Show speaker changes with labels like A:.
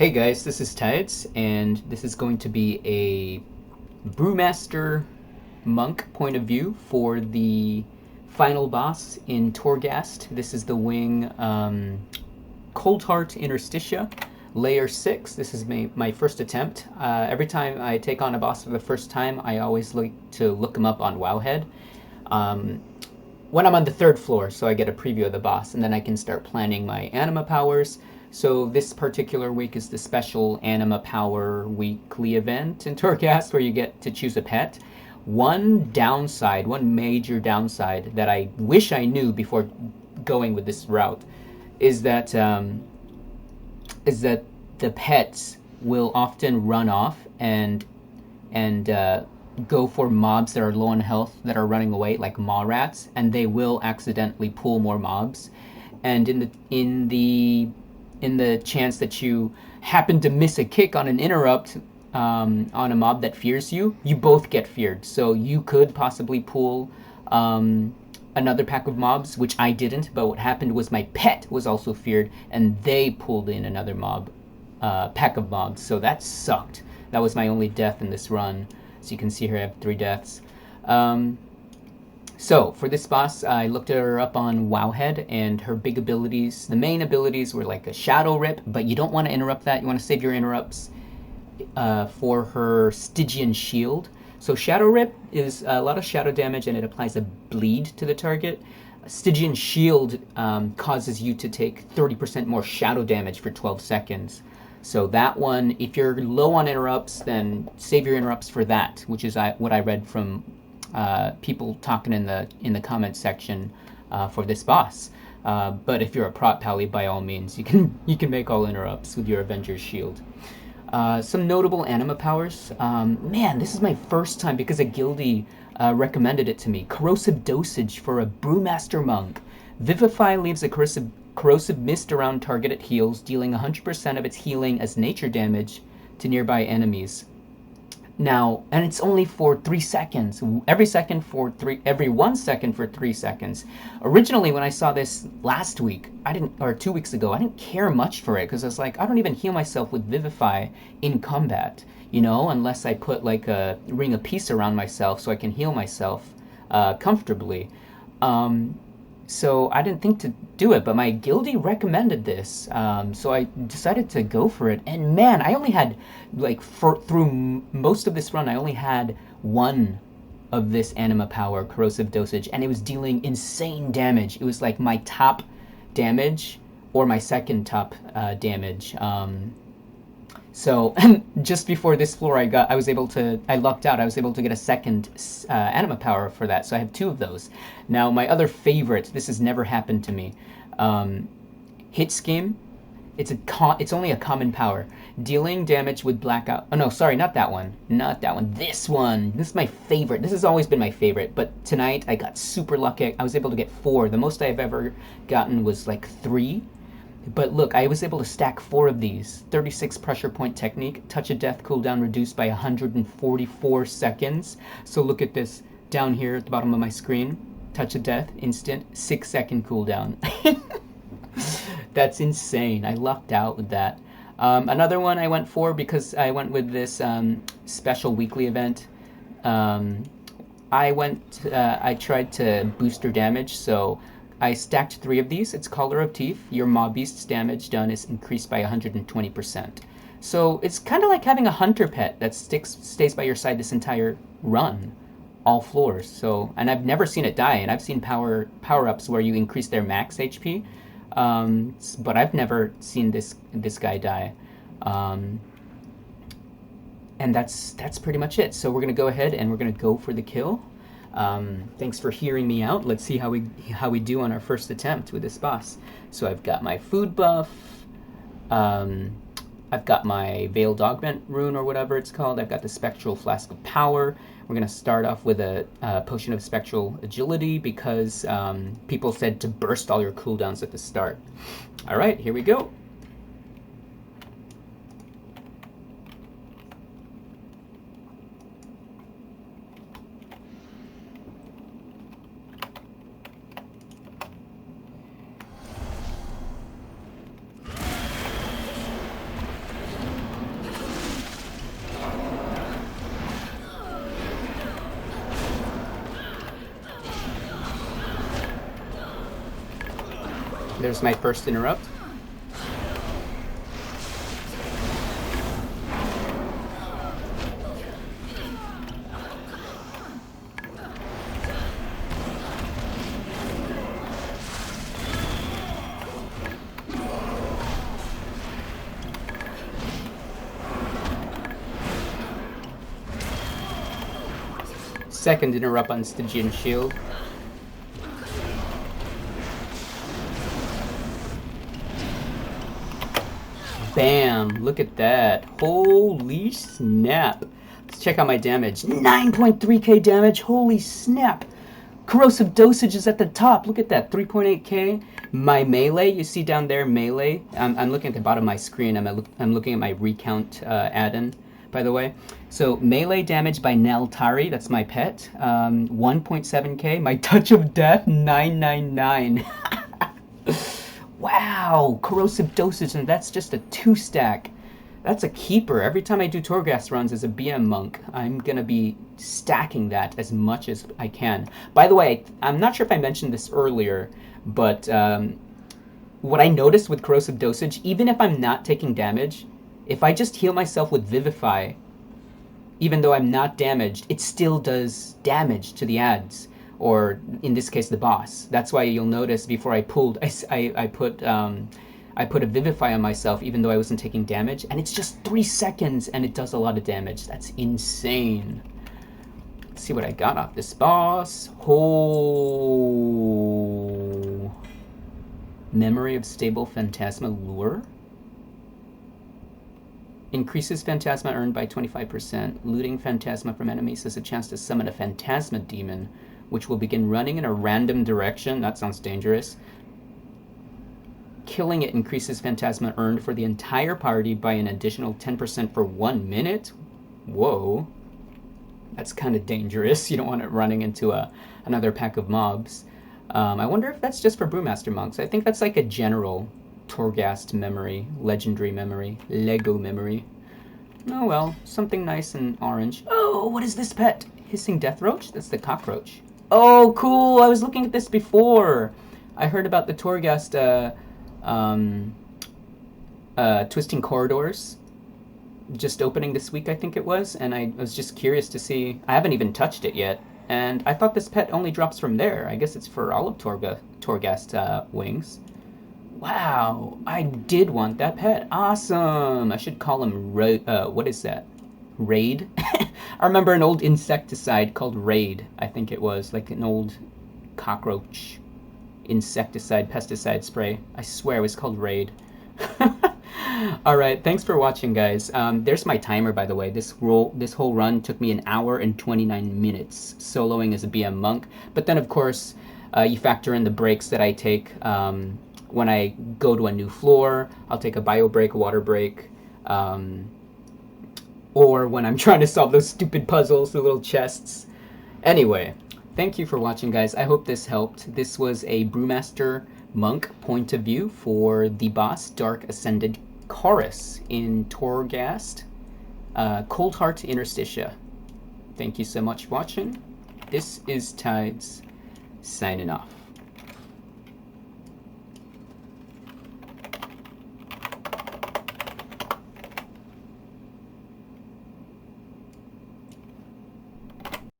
A: Hey guys, this is Tides, and this is going to be a Brewmaster monk point of view for the final boss in Torghast. This is the wing Coldheart Interstitia, layer 6. This is my first attempt. Every time I take on a boss for the first time, I always like to look him up on Wowhead. When I'm on the 3rd floor, so I get a preview of the boss, and then I can start planning my anima powers. So this particular week is the special Anima Power weekly event in Torghast where you get to choose a pet. One major downside that I wish I knew before going with this route is that the pets will often run off and go for mobs that are low on health that are running away, like maw rats, and they will accidentally pull more mobs. And in the chance that you happen to miss a kick on an interrupt on a mob that fears you, you both get feared. So you could possibly pull another pack of mobs, which I didn't, but what happened was my pet was also feared, and they pulled in another pack of mobs. So that sucked. That was my only death in this run. So you can see here I have 3 deaths. So, for this boss, I looked her up on Wowhead, and her big abilities, the main abilities were like a Shadow Rip, but you don't want to interrupt that. You want to save your interrupts for her Stygian Shield. So Shadow Rip is a lot of shadow damage, and it applies a bleed to the target. Stygian Shield causes you to take 30% more shadow damage for 12 seconds. So that one, if you're low on interrupts, then save your interrupts for that, which is what I read from people talking in the comments section for this boss. But if you're a prot pally, by all means, you can make all interrupts with your Avenger's Shield. Some notable anima powers. Man, this is my first time because a guildie recommended it to me. Corrosive Dosage for a Brewmaster monk. Vivify leaves a corrosive mist around target it heals, dealing 100% of its healing as nature damage to nearby enemies. Now, and it's only for 3 seconds. Every 1 second for 3 seconds. Originally, when I saw this last week, or 2 weeks ago, I didn't care much for it because I was like, I don't even heal myself with Vivify in combat, unless I put like a ring of peace around myself so I can heal myself comfortably. So I didn't think to do it, but my guildie recommended this, so I decided to go for it. And man, I only had, through most of this run, I only had 1 of this anima power, Corrosive Dosage, and it was dealing insane damage. It was like my top damage or my second top damage. So just before this floor, I lucked out. I was able to get a second anima power for that. So I have 2 of those. Now my other favorite. This has never happened to me. Hit Scheme. It's only a common power. Dealing damage with blackout. Oh no, sorry, not that one. Not that one. This one. This is my favorite. This has always been my favorite. But tonight I got super lucky. I was able to get 4. The most I've ever gotten was like 3. But look, I was able to stack 4 of these. 36 pressure point technique, touch of death cooldown reduced by 144 seconds. So look at this down here at the bottom of my screen. Touch of death, instant, 6-second cooldown. That's insane. I lucked out with that. Another one I went for because I went with this special weekly event. I tried to boost her damage, so I stacked 3 of these. It's Collar of Teeth. Your Maw Beast's damage done is increased by 120%. So it's kind of like having a hunter pet that stays by your side this entire run, all floors. So, and I've never seen it die, and I've seen power-ups where you increase their max HP, but I've never seen this guy die. And that's pretty much it. So we're gonna go ahead and we're gonna go for the kill. Thanks for hearing me out. Let's see how we do on our first attempt with this boss. So I've got my food buff. I've got my Veiled Augment rune or whatever it's called. I've got the Spectral Flask of Power. We're going to start off with a Potion of Spectral Agility because people said to burst all your cooldowns at the start. All right, here we go. There's my first interrupt. Second interrupt on Stygian Shield. Bam! Look at that. Holy snap. Let's check out my damage. 9.3k damage. Holy snap. Corrosive dosage is at the top. Look at that. 3.8k. My melee, you see down there, melee. I'm looking at the bottom of my screen. I'm looking at my recount add-in, by the way. So melee damage by Neltari, that's my pet. 1.7k. My touch of death, 999. Wow, corrosive dosage, and that's just a 2-stack. That's a keeper. Every time I do Torghast runs as a BM monk, I'm gonna be stacking that as much as I can. By the way, I'm not sure if I mentioned this earlier, but what I noticed with corrosive dosage, even if I'm not taking damage, if I just heal myself with Vivify, even though I'm not damaged, it still does damage to the ads, or in this case, the boss. That's why you'll notice before I pulled, I put a Vivify on myself, even though I wasn't taking damage, and it's just 3 seconds, and it does a lot of damage. That's insane. Let's see what I got off this boss. Oh, Memory of Stable Phantasma Lure. Increases Phantasma earned by 25%. Looting Phantasma from enemies has a chance to summon a Phantasma demon, which will begin running in a random direction. That sounds dangerous. Killing it increases Phantasma earned for the entire party by an additional 10% for 1 minute. Whoa. That's kind of dangerous. You don't want it running into another pack of mobs. I wonder if that's just for Brewmaster monks. I think that's like a general Torghast memory, legendary memory, Lego memory. Oh well, something nice and orange. Oh, what is this pet? Hissing Death Roach? That's the cockroach. Oh, cool! I was looking at this before. I heard about the Torghast Twisting Corridors just opening this week, I think it was, and I was just curious to see. I haven't even touched it yet, and I thought this pet only drops from there. I guess it's for all of Torghast wings. Wow, I did want that pet. Awesome. I should call him what is that? Raid? I remember an old insecticide called Raid. I think it was like an old cockroach insecticide, pesticide spray. I swear it was called Raid. Alright, thanks for watching, guys. There's my timer, by the way. This whole run took me 1 hour and 29 minutes, soloing as a BM monk. But then, of course, you factor in the breaks that I take. When I go to a new floor, I'll take a bio break, a water break, or when I'm trying to solve those stupid puzzles, the little chests. Anyway, thank you for watching, guys. I hope this helped. This was a Brewmaster monk point of view for the boss, Dark Ascended Corrus in Torghast, Coldheart Interstitia. Thank you so much for watching. This is Tides, signing off.